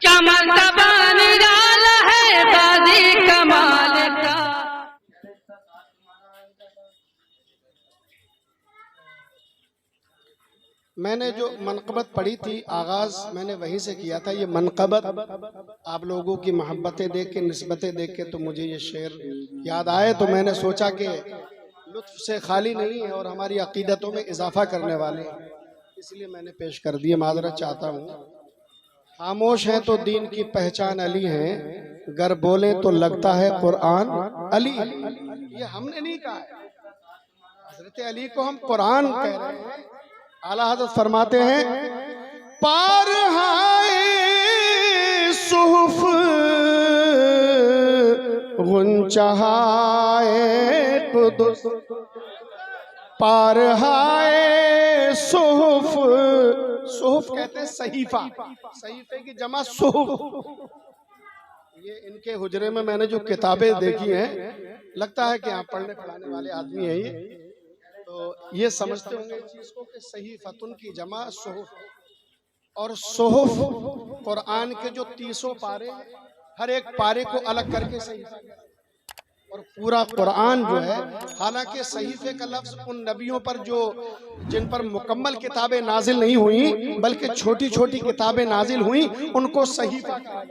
क्या मर्तबा निराला है गाजी कमाल का। मैंने जो मनक़बत पढ़ी थी, आगाज मैंने वहीं से किया था। ये मनक़बत आप लोगों की मोहब्बतें देख के, निस्बतें देख के तो मुझे ये शेर याद आए, तो मैंने सोचा कि लुत्फ से खाली नहीं है और हमारी अकीदतों में इजाफा करने वाले हैं, इसलिए मैंने पेश कर दिए। माजरत चाहता हूँ। खामोश है तो दीन की पहचान अली है, गर बोले तो लगता है कुरान अली। ये हमने नहीं कहा है, हजरत अली को हम कुरान कह रहे हैं। आला हज़रत फरमाते हैं, पार हाय सुहुफ गुंचाए कुदुस, पार हाय सुहुफ। सुहुफ कहते हैं सहीफा, सहीफे की जमा सुहुफ। ये इनके हुजरे में मैंने जो किताबें देखी हैं, लगता है कि यहाँ पढ़ने पढ़ाने वाले आदमी हैं ये, तो ये समझते होंगे इस चीज को कि सहीफतुन की जमा सुहुफ। और सुहुफ कुरान के जो 300 पारे, हर एक पारे को अलग करके सहीफा, और पूरा कुरान जो है, हालांकि सहीफे का लफ्ज उन नबियों पर जो जिन पर मुकम्मल किताबें नाजिल नहीं हुई बल्कि छोटी छोटी किताबें नाजिल हुई, उनको सहीफा कहा जाता है।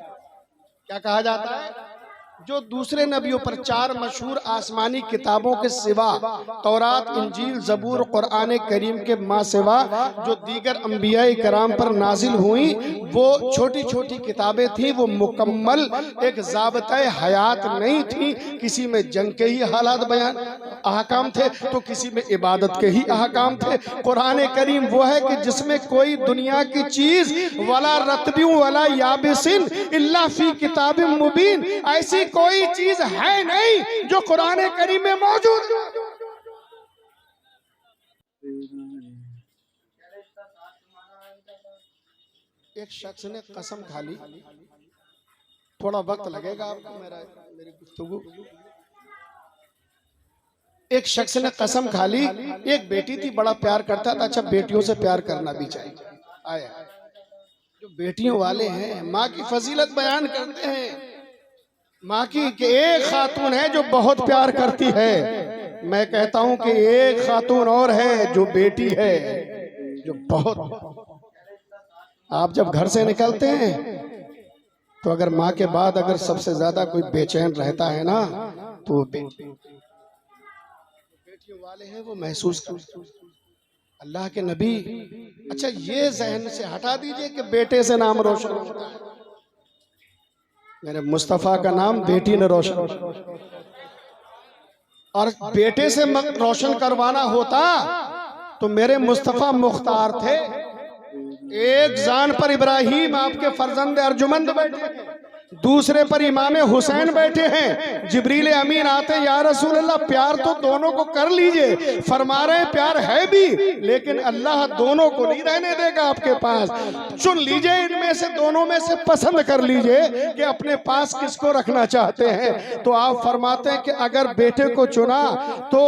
क्या कहा जाता है? जो दूसरे नबियों पर 4 मशहूर आसमानी किताबों के सिवा, तौरात, इंजील, ज़बूर, कुरान करीम के माँ सिवा जो दीगर अंबिया कराम पर नाजिल हुई, वो छोटी छोटी किताबें थी। वो मुकम्मल एक ज़ाबता हयात नहीं थी। किसी में जंग के ही हालात बयान अहकाम थे, तो किसी में इबादत के ही अहकाम थे। कुरान करीम वो है कि जिसमें कोई दुनिया की चीज वला रतबिन वला याबिसिन इल्ला फी किताबिन मुबीन, ऐसी कोई चीज है नहीं जो कुरान करीम में मौजूद। एक शख्स ने कसम खा ली, थोड़ा वक्त लगेगा आपको मेरी गुफ्तगू। एक शख्स ने कसम खा ली, एक बेटी थी, बड़ा प्यार करता था। अच्छा, बेटियों से प्यार करना भी चाहिए। आया जो बेटियों वाले हैं, माँ की फजीलत बयान करते हैं। माँ की कि एक खातून है जो बहुत प्यार करती है। मैं कहता हूं कि एक खातून और है जो बेटी है, जो बहुत। आप जब घर से निकलते हैं तो अगर माँ के बाद अगर सबसे ज्यादा कोई बेचैन रहता है ना, तो बेटियों वाले हैं, वो महसूस करते हैं। अल्लाह के नबी, अच्छा ये जहन से हटा दीजिए कि बेटे से नाम रोशन होता है। मेरे मुस्तफ़ा का नाम बेटी ने रोशन, और बेटे से रोशन करवाना होता तो मेरे मुस्तफ़ा मुख्तार थे। एक जान पर इब्राहिम आपके फर्जंद अर्जुमंद बैठे, दूसरे पर इमाम हुसैन बैठे हैं। जिब्रील अमीन आते, या रसूल अल्लाह प्यार तो दोनों को कर लीजिए। फरमा रहे प्यार है भी, लेकिन अल्लाह दोनों को नहीं रहने देगा आपके पास। चुन लीजिए, इनमें से दोनों में से पसंद कर लीजिए कि अपने पास किसको रखना चाहते हैं। तो आप फरमाते हैं कि अगर बेटे को चुना तो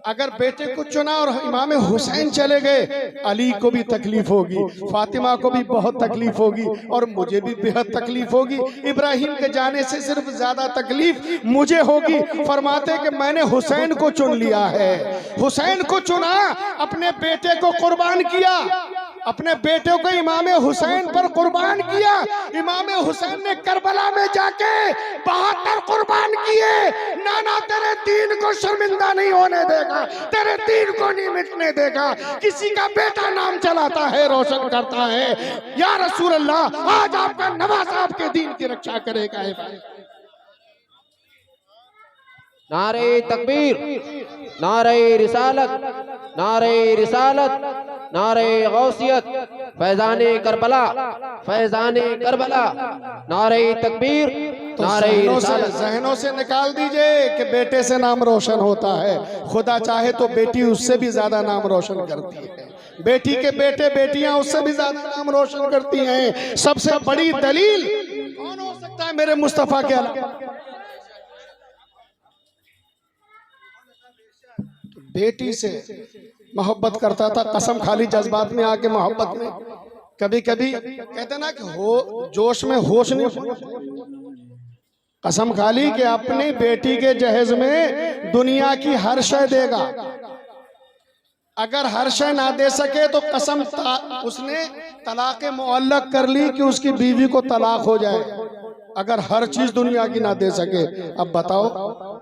अगर बेटे को चुना और इमाम हुसैन चले गए, अली को भी तकलीफ होगी, फातिमा को भी बहुत तकलीफ होगी, और मुझे भी बेहद तकलीफ होगी। इब्राहिम के जाने से सिर्फ ज्यादा तकलीफ मुझे होगी। फरमाते कि मैंने हुसैन को चुन लिया है। हुसैन को चुना, अपने बेटे को कुर्बान किया, अपने बेटे को इमाम हुसैन पर कुर्बान किया। इमाम हुसैन ने करबला में जाके 72 कुर्बान किए। नाना तेरे दीन को शर्मिंदा नहीं होने देगा, तेरे दीन को नहीं मिटने देगा। किसी का बेटा नाम चलाता है, रोशन करता है। या रसूल अल्लाह, आज आपका नवाज आपके दीन की रक्षा करेगा। नारे तकबीर, नारे रिसालत, नारे रिसालत, नारे गौसियत, फैजाने करबला, फैजाने करबला, नारे तकबीर, नारे रिसालत। जहनों से निकाल दीजिए कि बेटे से नाम रोशन होता है। खुदा चाहे तो बेटी उससे भी ज्यादा नाम रोशन करती है। बेटी के बेटे बेटियां उससे भी ज्यादा नाम रोशन करती हैं। सबसे बड़ी दलील कौन हो सकता है मेरे मुस्तफा के अलावा? बेटी से मोहब्बत करता था, कसम खाली जज्बात में आके मोहब्बत में। कभी कभी कहते ना कि हो जोश में होश नहीं। कसम खा ली कि अपनी बेटी के जहेज में दुनिया की हर शय देगा। अगर हर शय ना दे सके तो कसम उसने तलाक मुअल्लक कर ली कि उसकी बीवी को तलाक हो जाए, अगर हर चीज दुनिया की ना दे सके। अब बताओ,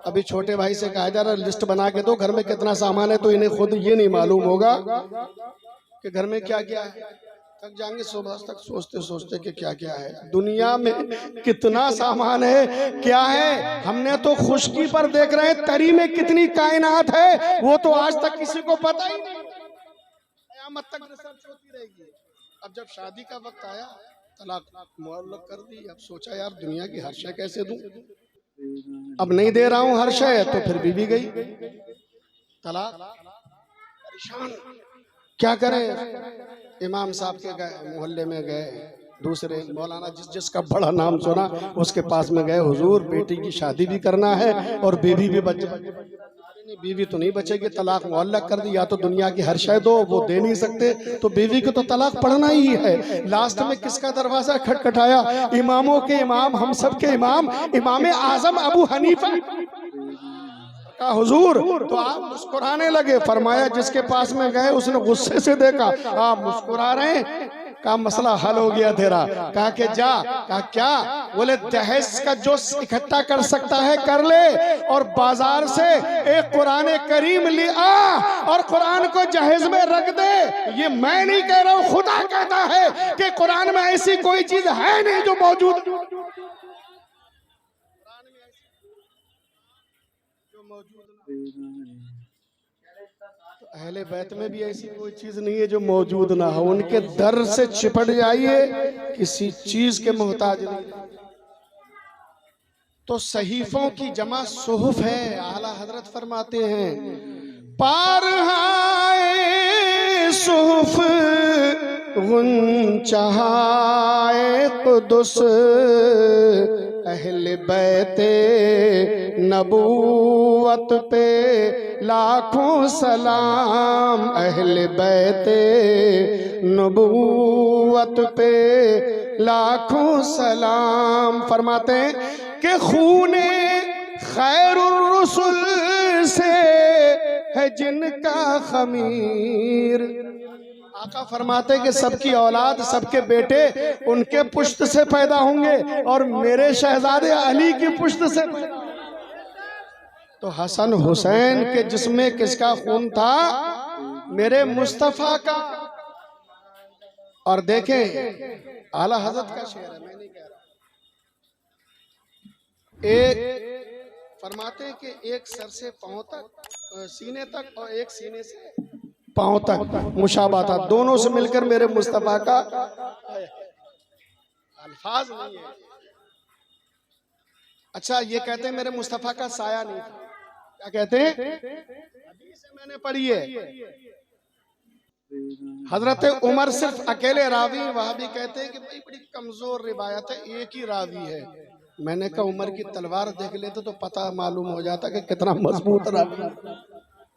अभी छोटे भाई से कहा जा रहा लिस्ट बना के दो घर में कितना सामान है, तो इन्हें खुद ये नहीं मालूम होगा कि घर में क्या क्या है। थक जाएंगे सुबह तक सोचते सोचते कि क्या क्या है, दुनिया में कितना सामान है, क्या है। हमने तो खुशकी पर देख रहे हैं, तरी में कितनी कायनात है, वो तो आज तक किसी को पता ही नहीं। कयामत तक रिसर्च होती रहेगी। अब जब शादी का वक्त आया, तलाक मुअल्लक कर दी। अब सोचा यार दुनिया की हर शय कैसे दूं, अब नहीं दे रहा हूं हर शय, तो फिर बीवी गई तलाक। परेशान, क्या करें। इमाम साहब के गए, मोहल्ले में गए, दूसरे मौलाना जिसका बड़ा नाम सुना उसके पास में गए, हुजूर बेटी की शादी भी करना है और बीवी भी बच नहीं, बीवी तो नहीं बचेगी, तलाक मुअल्लक कर दी। या तो दुनिया की हर शय दो, वो दे नहीं सकते, तो बीवी को तो तलाक पढ़ना ही है। लास्ट में किसका दरवाजा खटखटाया? इमामों के इमाम, हम सब के इमाम, इमाम आजम अबू हनीफा का हुजूर। तो आप मुस्कुराने लगे। फरमाया जिसके पास में गए उसने गुस्से से देखा, आप मुस्कुरा रहे हैं, का मसला हल हो गया तेरा। कहा कि जा। कहा क्या? बोले दहेज का जो इकट्ठा कर सकता है कर ले, और बाजार से एक कुरान करीम ले आ और कुरान को जहेज में रख दे। ये मैं नहीं कह रहा हूं, खुदा कहता है कि कुरान में ऐसी कोई चीज है नहीं जो मौजूद तो अहले बैत में भी ऐसी कोई चीज नहीं है जो मौजूद ना हो। उनके दर से चिपट जाइए, किसी चीज के मोहताज नहीं। तो सहीफों की जमा सुहुफ है। आला हजरत फरमाते हैं पार हाय सुहुफ गुंचाए कुदुस अहले बैते नबूवत पे लाखों सलाम। अहले बैते नबूवत पे लाखों सलाम। फरमाते हैं कि खूने खैरुर रुसुल से है जिनका खमीर। आका फरमाते कि सबकी औलाद, सबके बेटे उनके पुश्त से पैदा होंगे, और मेरे शहजादे अली की पुश्त से पैदा। तो हसन हुसैन के जिसमें किसका खून था? मेरे मुस्तफा का। और देखें आला हजरत का शेर है, मैं नहीं कह रहा। एक फरमाते हैं कि एक सर से पांव तक, सीने तक, और एक सीने से पांव तक मुशाबा था। दोनों से मिलकर मेरे मुस्तफा का अल्फाज नहीं है। अच्छा, ये कहते हैं मेरे मुस्तफा का साया नहीं था। क्या कहते हैं? हदीस मैंने पढ़ी है। हजरत उमर सिर्फ अकेले रावी, वहां भी कहते हैं कि भाई बड़ी कमजोर रिवायत है, एक ही रावी है। मैंने कहा उमर की तलवार देख लेते तो पता मालूम हो जाता कि कितना मजबूत रावी।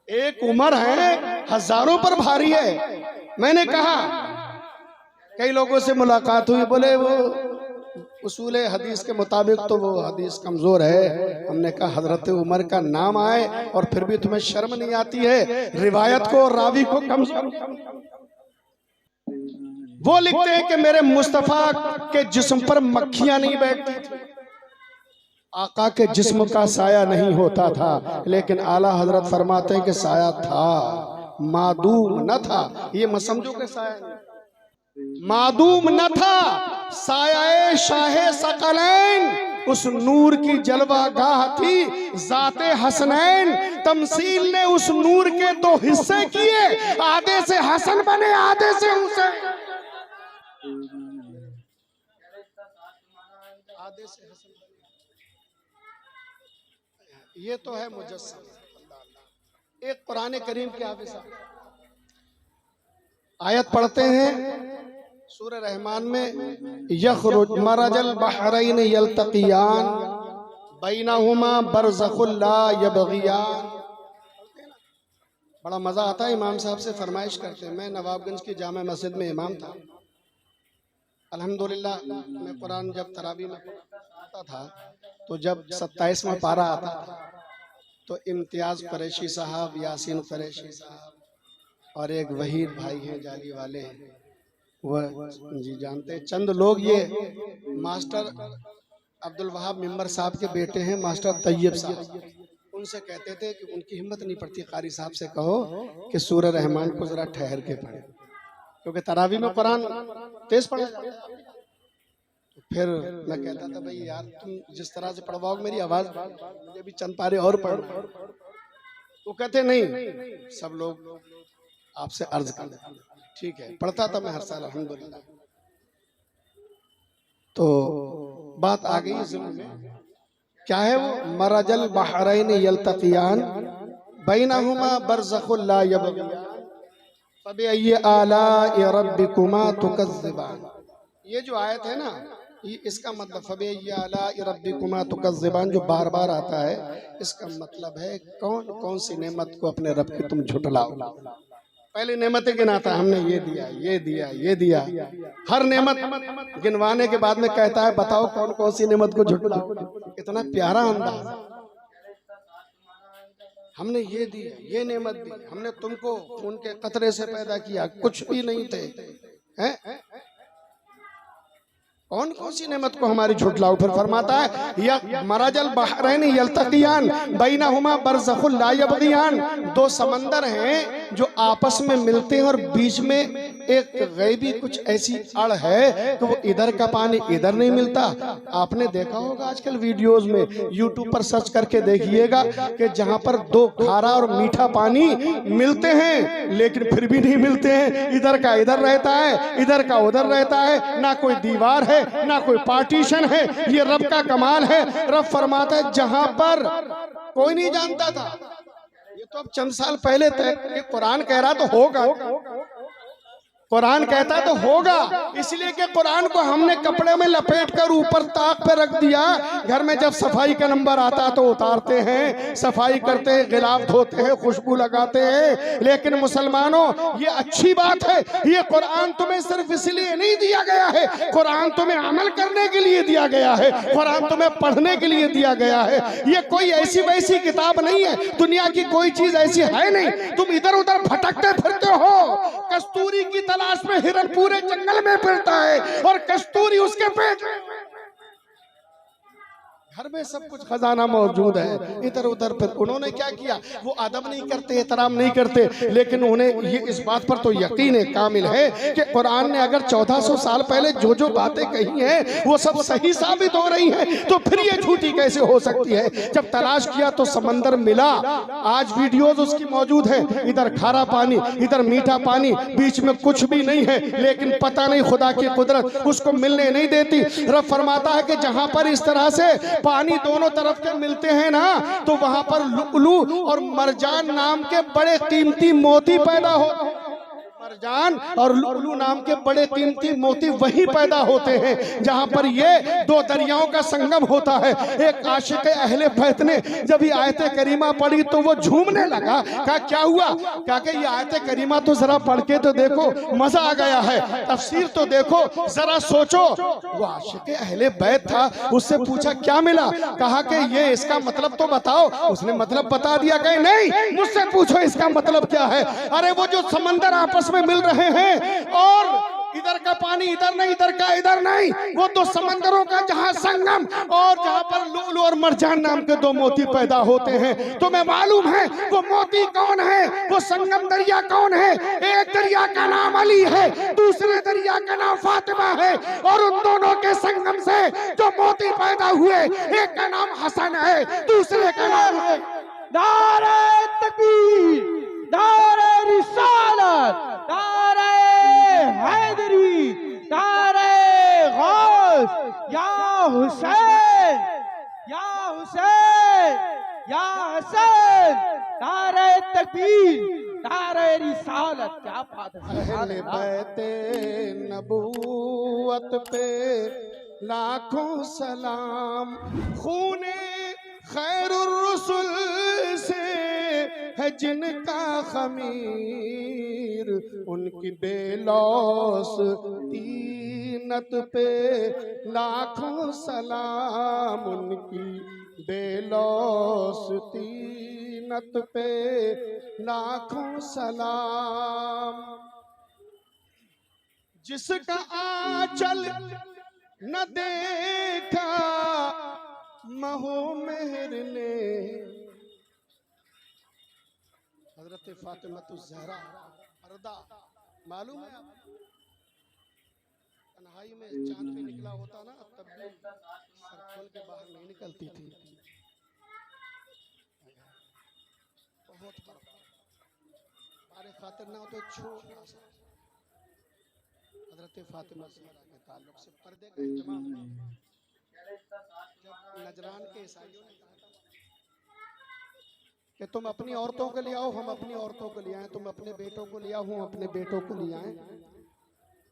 एक उमर है, हजारों पर भारी है। मैंने कहा, कई लोगों से मुलाकात हुई, बोले वो उसूले हदीस के मुताबिक तो वो हदीस कमजोर है। हमने कहा हजरत उमर का नाम आए और फिर भी तुम्हें शर्म नहीं आती है रिवायत को और रावी को कमजोर। वो लिखते हैं कि मेरे मुस्तफा के जिस्म पर मक्खियां नहीं बैठती थी, आका के जिस्म का साया नहीं होता था। लेकिन आला हजरत फरमाते हैं कि साया था, मादूम न था। ये मत समझो कि साया नहीं, मादूम न था। साया शाहे सकलैन उस नूर की जलवागाह थी जाते हसनैन। तमसील ने उस नूर के दो हिस्से किए, आधे से हसन बने, आधे से हुसैन। आधे से हसन। ये तो है मुजस्सम। एक कुरान करीम के हाफिज़ आयत पढ़ते हैं सूरह रहमान में, यखरुज मरजल बहरैन यल्तक़ियान बैनहुमा बरज़खुन ला यबग़ियान। बड़ा मजा आता है। इमाम साहब से फरमाइश करते हैं। मैं नवाबगंज की जामा मस्जिद में इमाम था। अल्हम्दुलिल्लाह मैं कुरान जब तरावी में पढ़ता था तो जब 27वां पारा आता था तो इम्तियाज कुरैशी साहब, यासीन कुरैशी साहब और एक वहीद भाई हैं जाली वाले, वह जी जानते हैं। चंद लोग ये मास्टर अब्दुल वहाब मिंबर साहब के बेटे हैं, मास्टर तैयब साहब, उनसे कहते थे कि उनकी हिम्मत नहीं पड़ती, कारी साहब से कहो कि सूरह रहमान को जरा ठहर के पढ़े, क्योंकि तरावी में कुरान तेज पढ़ा जाता है। तो फिर मैं कहता था भाई यार तुम जिस तरह से पढ़वाओगे मेरी आवाज मुझे भी चंद पारे और पढ़ना है। वो कहते नहीं, सब लोग आपसे अर्ज कर देते, ठीक है। पढ़ता था मैं हर साल अल्हम्दुलिल्लाह। तो बात आ गई ज़िम्मे में, क्या है वो, मरजल बहरैन यल्तक़ियान बैनहुमा बरज़ख़ुन ला यबग़ियान फ़बिअय्यि आलाइ रब्बिकुमा तुकज़्ज़िबान। ये जो आयत है ना, ये इसका मतलब फ़बिअय्यि आलाइ रब्बिकुमा तुकज़्ज़िबान जो बार बार आता है, इसका मतलब है कौन कौन सी नेमत को अपने रब की तुम झुठलाओ। पहले नेमतें गिनाता है, हमने ये दिया ये दिया ये दिया, हर नेमत गिनवाने के बाद में कहता है बताओ कौन कौन सी नेमत को झुठलाओ। इतना प्यारा अंदाज, हमने ये दी ये नेमत दी, हमने तुमको उनके कतरे से पैदा किया, कुछ भी नहीं थे, हैं? कौन कौन सी नेमत को हमारी झुठलाओ। फिर फरमाता है या मरजल बहरैन यल्तक़ियान बैनहुमा बरज़ख़ुन ला यबग़ियान, दो समंदर हैं जो आपस में मिलते हैं और बीच में एक गैबी कुछ ऐसी अड़ है कि वो इधर का पानी इधर नहीं मिलता। आपने देखा होगा आजकल वीडियोस में, यूट्यूब पर सर्च करके देखिएगा कि जहां पर दो खारा और मीठा पानी मिलते हैं लेकिन फिर भी नहीं मिलते हैं, इधर का इधर रहता है इधर का उधर रहता है, ना कोई दीवार है ना कोई पार्टीशन है। ये रब का कमाल है। रब फरमाता है जहां पर कोई नहीं जानता था, ये तो अब चंद साल पहले तक ये कुरान कह रहा तो होगा, कुरान कहता तो होगा, इसलिए कि कुरान को हमने कपड़े में लपेट कर ऊपर ताक पे रख दिया। घर में जब सफाई का नंबर आता तो उतारते हैं, सफाई करते हैं, गिलाफ धोते हैं, खुशबू लगाते हैं। लेकिन मुसलमानों ये अच्छी बात है, ये कुरान तुम्हें सिर्फ इसलिए नहीं दिया गया है, कुरान तुम्हें अमल करने के लिए दिया गया है, कुरान तुम्हें पढ़ने के लिए दिया गया है। ये कोई ऐसी वैसी किताब नहीं है, दुनिया की कोई चीज ऐसी है नहीं। तुम इधर उधर भटकते फिरते हो, कस्तूरी की तलाश में हिरन पूरे जंगल में फिरता है और कस्तूरी उसके पेट में, घर में सब कुछ खजाना मौजूद है, इधर उधर फिर। उन्होंने क्या किया, वो अदब नहीं करते, एहतराम नहीं करते, लेकिन उन्हें ये इस बात पर तो यकीन है कामिल है कि कुरान ने अगर 1400 साल पहले जो जो बातें कही हैं वो सब सही साबित हो रही हैं, तो फिर ये झूठी कैसे हो सकती है। जब तलाश किया तो समंदर मिला, आज वीडियोज उसकी मौजूद है, इधर खारा पानी इधर मीठा पानी, बीच में कुछ भी नहीं है, लेकिन पता नहीं खुदा की कुदरत उसको मिलने नहीं देती। रब फरमाता है कि जहां पर इस तरह से पानी दोनों तरफ के मिलते हैं ना, तो वहां पर लुअलु और मरजान नाम के बड़े कीमती मोती पैदा हो, मरजान और लुअलु नाम के बड़े कीमती मोती वहीं पैदा होते हैं जहां पर ये दो दरियाओं का संगम होता है। एक आशिक अहले बैत ने जब ये आयत करीमा पढ़ी तो वो झूमने लगा, कहा क्या हुआ, कहा कि ये आयत करीमा तो जरा पढ़ के तो देखो, मजा आ गया है, तफसीर तो देखो, जरा सोचो। वो आशिक अहले बैत था, उससे पूछा क्या मिला, कहा कि ये इसका मतलब तो बताओ। उसने मतलब बता दिया, कहे नहीं मुझसे पूछो इसका मतलब क्या है। अरे वो जो समंदर आपस में मिल रहे हैं और इधर का पानी इधर नहीं इधर का इधर नहीं, वो दो समंदरों का जहां संगम और जहां पर लुअलु और मरजान नाम के दो मोती पैदा होते हैं। तुम्हें मालूम है वो मोती कौन है, वो संगम दरिया कौन है? एक दरिया का नाम अली है, दूसरे दरिया का नाम फातिमा है, और उन दोनों के संगम से जो मोती पैदा हुए, एक का नाम हसन है, दूसरे का नाम है। नारे तकबीर, नारे रिसालत, नारे हैदरी, नारे गौस, या हुसैन या हुसैन या हसन, नारे तकबीर, नारे रिसालत। क्या बात है। अहले बैते नबूवत पे लाखों सलाम, खूने खैरुर रसूल से है जिनका खमीर, उनकी बेलौस तीनत पे लाखों सलाम, उनकी बेलौस तीनत पे लाखों सलाम। जिसका आंचल न देखा महो मेहर ने, हजरत फातिमा-तुज़-ज़हरा पर्दा मालूम है आपको? तन्हाई में चांद पे निकला होता ना तब भी सर खोल के बाहर नहीं निकलती थी। बहुत फर्क, हमारे खातिर ना हो तो छोटा सा हजरत फातिमा-ज़हरा के ताल्लुक से पर्दे का इत्मीनान। जब नजरान के ईसाइयों ने कहा था कि तुम अपनी औरतों को ले आओ, हम अपनी औरतों को ले आए, तुम अपने बेटों को ले आओ, हम अपने बेटों को ले आए,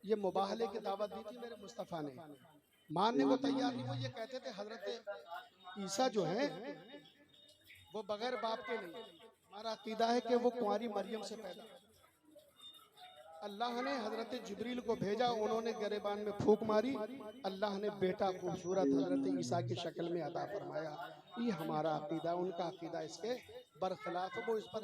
ये मुबाहले की दावत दी थी मेरे मुस्तफ़ा ने, मानने को तैयार नहीं। वो ये कहते थे हजरत ईसा जो है वो बगैर बाप के नहीं, हमारा अकीदा है कि वो कुंवारी मरियम से पैदा। अल्लाह ने हजरत जिब्रील को भेजा, उन्होंने गिरेबान में फूंक मारी, अल्लाह ने बेटा खूबसूरत हजरत ईसा की शक्ल में अता फरमाया। ये हमारा अकीदा, उनका अकीदा इसके बरखिलाफ। वो इस पर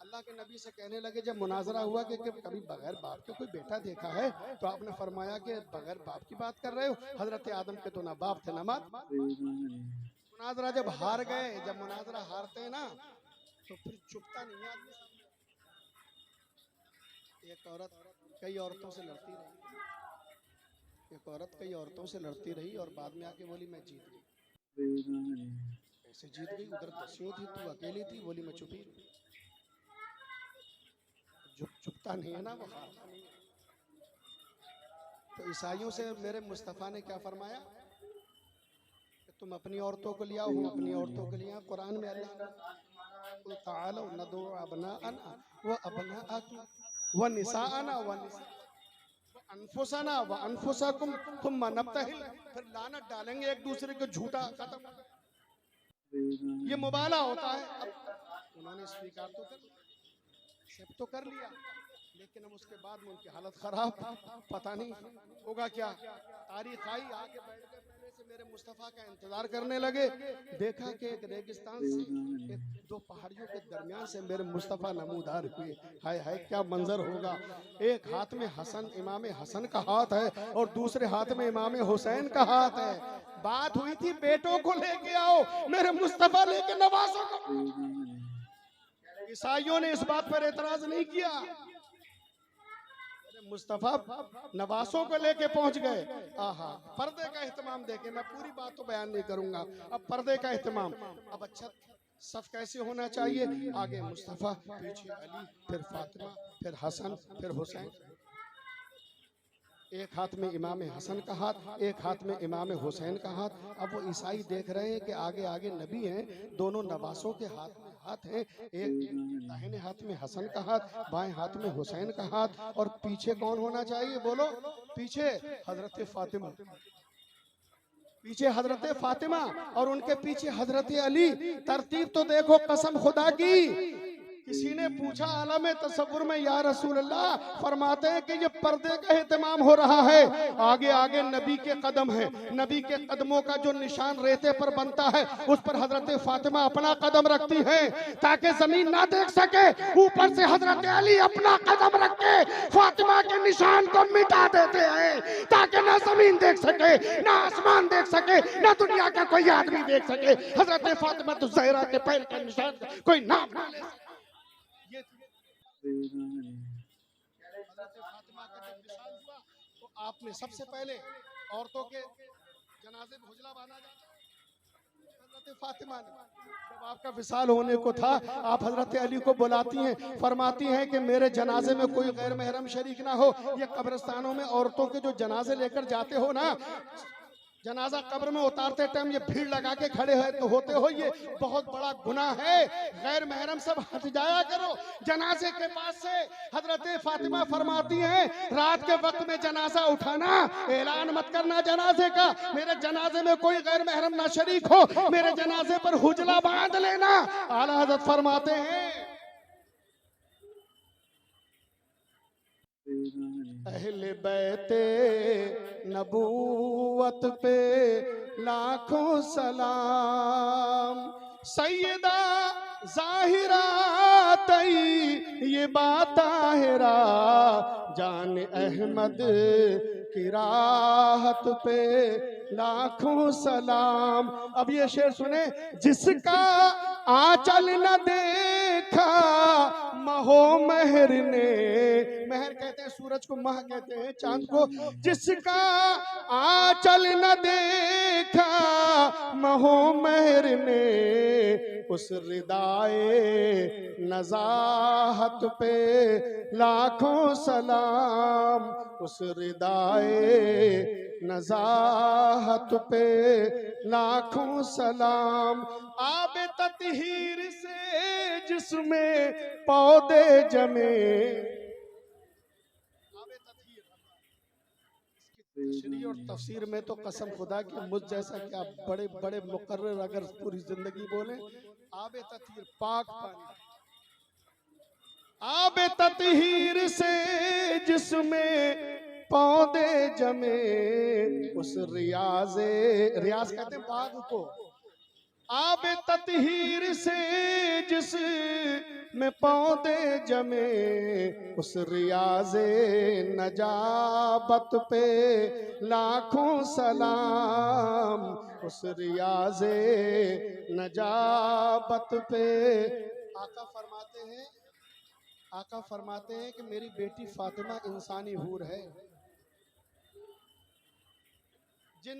अल्लाह के नबी से कहने लगे, जब मुनाजरा हुआ कि कभी बगैर बाप के कोई बेटा देखा है, तो आपने फरमाया कि बगैर बाप की बात कर रहे हो, हजरत आदम के तो ना बाप थे ना माँ। मुनाजरा जब हार गए, जब मुनाजरा हारते हैं ना तो फिर चुपता नहीं है आदमी। एक औरत कई औरतों से लड़ती रही, एक औरत कई औरतों से लड़ती रही और बाद में आके बोली मैं जीत गई। ऐसे जीत गई, उधर दसियों थी, तू अकेली थी, बोली मैं चुपी। चुपता नहीं है ना वो, हारता नहीं है। तो ईसाइयों से मेरे मुस्तफ़ा ने क्या फरमाया कि तुम अपनी औरतों को ले आओ, हम अपनी औरतों को ले आओ। कुरान में अल्लाह ताला नदो अबनाअना व अबनाअकुम व निसाअना व अनफुसना व अनफुसकुम थुम्मा नब्तहिल, फिर लानत डालेंगे एक दूसरे को, झूठा खत्म। ये मुबाला होता है। अब उन्होंने स्वीकार तो कर लिया, एक्सेप्ट तो कर लिया, लेकिन अब उसके बाद में उनकी हालत खराब, पता नहीं होगा क्या। तारीख आई, आके बैठ गए, पहले से मेरे मुस्तफ़ा का इंतजार करने लगे। देखा कि एक रेगिस्तान से दो पहाड़ियों के दरमियान से मेरे मुस्तफ़ा नमूदार हुए। हाय हाय क्या मंजर होगा। एक हाथ में हसन, इमाम हसन का हाथ है और दूसरे हाथ में इमाम हुसैन का हाथ है। बात हुई थी बेटों को लेके आओ, मेरे मुस्तफ़ा लेके नवासों को। ईसाइयों ने इस बात पर एतराज नहीं किया, मुस्तफ़ा नवासों को लेके पहुंच गए। आहा, पर्दे का एहतमाम देखे, मैं पूरी बात तो बयान नहीं करूंगा। अब पर्दे का एहतमाम, अब अच्छा सफ कैसे होना चाहिए, आगे मुस्तफ़ा, पीछे अली, फिर फातिमा, फिर हसन, फिर हुसैन। एक हाथ में इमाम हसन का हाथ, एक हाथ में इमाम हुसैन का हाथ। अब वो ईसाई देख रहे हैं कि आगे आगे नबी हैं, दोनों नवासों के हाथ में हाथ है, एक दाहिने हाथ में हसन का हाथ, बाएं हाथ में हुसैन का हाथ, और पीछे कौन होना चाहिए बोलो? पीछे हजरत फातिमा, पीछे हजरत फातिमा और उनके पीछे हजरत अली। तरतीब तो देखो, कसम खुदा की। किसी ने पूछा आलम तसव्वुर में, या रसूल अल्लाह, फरमाते हैं कि ये पर्दे का एहतमाम हो रहा है, आगे आगे नबी के कदम है, नबी के कदमों का जो निशान रेते पर बनता है उस पर हजरत फातिमा अपना कदम रखती है ताकि जमीन ना देख सके। ऊपर से हजरत अली अपना कदम रख के फातिमा के निशान को मिटा देते हैं ताकि ना जमीन देख सके, ना आसमान देख सके, ना दुनिया का कोई आदमी देख सके। हजरत फातिमा तो ज़हरा के पैर का निशान कोई नाम ना ले सके। फातिमा का जब विशाल हुआ तो आपने सबसे पहले औरतों के जनाजे में हुजला बांधा जाता है। हजरत फातिमा ने जब आपका विशाल होने को था, आप हजरत अली को बुलाती हैं, फरमाती हैं कि मेरे जनाजे में कोई गैर महरम शरीक ना हो। ये कब्रिस्तानों में औरतों के जो जनाजे लेकर जाते हो ना, जनाजा कब्र में उतारते टाइम ये भीड़ लगा के खड़े हैं तो होते हो, ये बहुत बड़ा गुनाह है। गैर महरम सब हट जाया करो जनाजे के पास से। हजरत फातिमा फरमाती हैं, रात के वक्त में जनाजा उठाना, ऐलान मत करना जनाजे का, मेरे जनाजे में कोई गैर महरम ना शरीक हो, मेरे जनाजे पर हुजला बांध लेना। आला हजरत फरमाते हैं अहले बैते नबूवत पे लाखों सलाम। सैयदा ज़ाहिरा तई ये बात ताहिरा जान अहमद की राहत पे लाखों सलाम। अब ये शेर सुने। जिसका आंचल न देखा महो महर ने, महर कहते हैं सूरज को, माह कहते हैं चांद को। जिसका आंचल न देखा महो महर ने उस रिदाए नजाहत पे लाखों सलाम। उस रिदाए नजाहत पे लाखों सलाम। आबे ततहीर से जिसमें पौधे जमे। तशरीह और तफसीर में तो कसम खुदा की मुझ जैसा क्या बड़े बड़े मुकर्रर अगर पूरी जिंदगी बोले। आबे ततहीर पाक पानी। आबे ततहीर से जिसमें पौधे जमे उस रियाजे, रियाज कहते हैं बाग को। आबे ततहीर से जिस में पौधे जमे उस रियाजे नजाबत पे लाखों सलाम। उस रियाजे नजाबत पे आका फरमाते हैं कि मेरी बेटी फातिमा इंसानी हूर है। जिन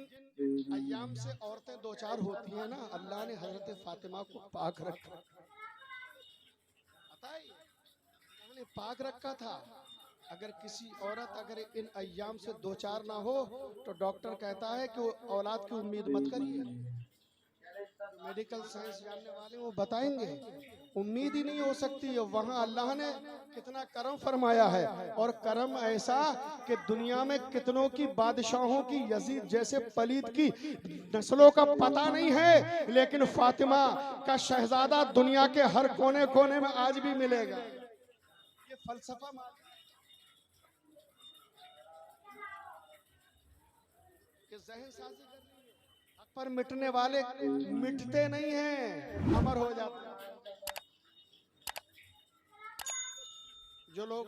अय्याम से औरतें दो चार होती हैं ना, अल्लाह ने हजरत फातिमा को पाक रखा। पता है हमने पाक रखा था। अगर किसी औरत अगर इन अय्याम से दो चार ना हो तो डॉक्टर कहता है कि वो औलाद की उम्मीद मत करिए। मेडिकल साइंस जानने वाले वो बताएंगे उम्मीद ही नहीं हो सकती है। वहाँ अल्लाह ने कितना करम फरमाया है, और करम ऐसा कि दुनिया में कितनों की बादशाहों की यजीद जैसे पलीद की नस्लों का पता नहीं है, लेकिन फातिमा का शहजादा दुनिया के हर कोने कोने में आज भी मिलेगा। ये फलसफा जहन साजी कर रही है। पर मिटने वाले मिटते नहीं हैं, अमर हो जाते हैं। जो लोग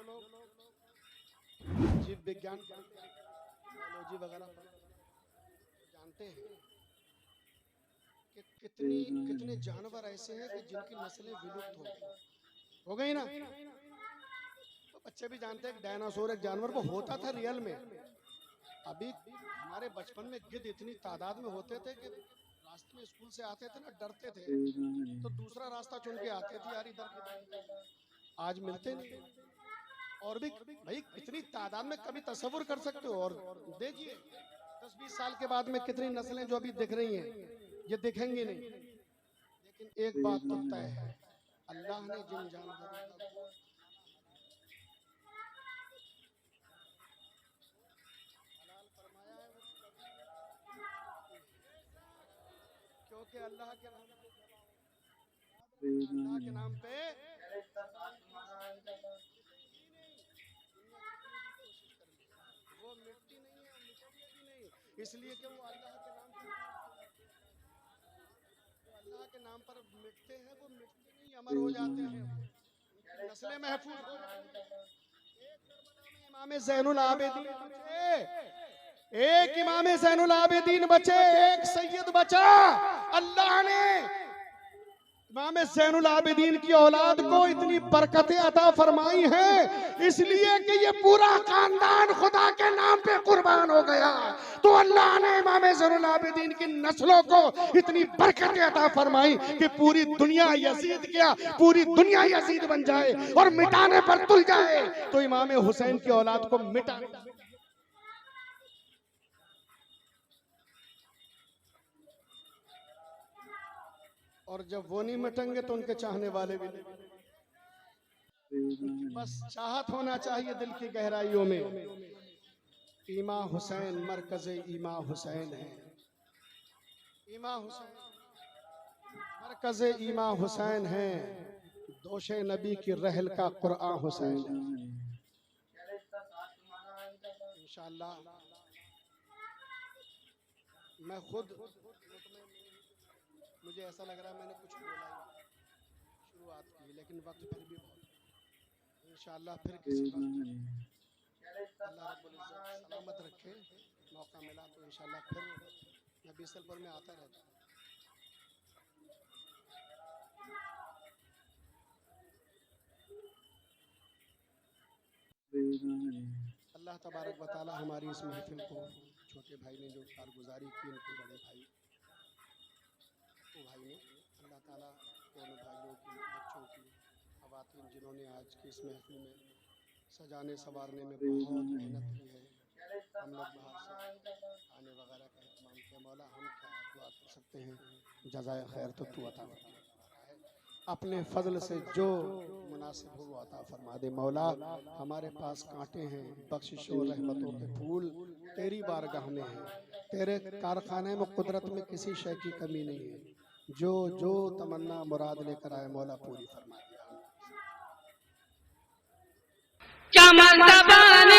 जीव विज्ञान बायोलॉजी वगैरह जानते हैं कि कितने जानवर ऐसे हैं कि जिनकी नस्लें विलुप्त हो गई ना। तो बच्चे भी जानते हैं कि डायनासोर एक जानवर वो होता था रियल में। अभी हमारे बचपन में गिद्ध इतनी तादाद में होते थे कि रास्ते में स्कूल से आते थे ना, डरते थे तो दूसरा रास्ता चुन के आते थे यार इधर। आज मिलते नहीं। और भी भाई कितनी तादाद में कभी तसव्वुर कर सकते हो। और देखिए 10-20 साल के बाद में कितनी नस्लें जो अभी दिख रही हैं ये दिखेंगी नहीं। लेकिन एक बात तो तय है, अल्लाह ने जिन जानवरों का क्योंकि अल्लाह के नाम पे वो मिट्टी नहीं है, मिटेगी भी नहीं, इसलिए कि वो अल्लाह के नाम पर मिटते हैं। वो मिटते नहीं, अमर हो जाते हैं, नस्लें महफूज हो जाती हैं। इमाम ज़ैनुल आबिदीन बचे, एक इमाम ज़ैनुल आबिदीन बचे, एक सैयद बचा। अल्लाह ने इमाम ज़ैनुल आबिदीन की औलाद को इतनी बरकतें अता फरमाई हैं, इसलिए कि ये पूरा खानदान खुदा के नाम पे कुर्बान हो गया। तो अल्लाह ने इमाम ज़ैनुल आबिदीन की नस्लों को इतनी बरकतें अता फरमाई कि पूरी दुनिया यजीद क्या, पूरी दुनिया यजीद बन जाए और मिटाने पर तुल जाए तो इमाम हुसैन की औलाद को मिटा। और जब वो नहीं मिटेंगे तो उनके चाहने वाले भी नहीं। बस चाहत होना चाहिए दिल की गहराइयों में। इमा हुसैन मरकज़े इमा हुसैन है। इमा हुसैन मरकज़े इमा हुसैन है। दोषे नबी की रहल का कुरान हुसैन है। इंशाअल्लाह मैं खुद मुझे ऐसा लग रहा है मैंने कुछ बोला ही शुरुआत की, लेकिन वक्त फिर भी बहुत इंशाअल्लाह फिर किसी वक्त अल्लाह रब्बुल इज्जत सलामत रखे, मौका मिला तो इंशाअल्लाह फिर मैं बीसलपुर में आता रहता हूँ। अल्लाह तबारक व तआला हमारी इस महफिल को, छोटे भाई ने जो कारगुजारी की, उनके बड़े भाई वो भाई ने, अल्लाह ताला दोनों भाइयों की, बच्चों की, ख़वातीन जिन्होंने आज की इस महफिल में सजाने संवारने में बहुत मेहनत की है। हम लोग बाहर से खाने वगैरह का इत्माम किया, मौला हम क्या दुआ कर सकते हैं, जज़ाए खैर तो तू अता फरमा है, अपने फजल से जो मुनासिब हो वो अता फरमा दे। मौला हमारे पास कांटे हैं, बख्शिशों रहमतों के फूल तेरी बारगाह में हैं, तेरे कारखाने में कुदरत में किसी शय की कमी नहीं है, जो जो तमन्ना मुराद लेकर आए मौला पूरी फरमा दिया। चमन तबान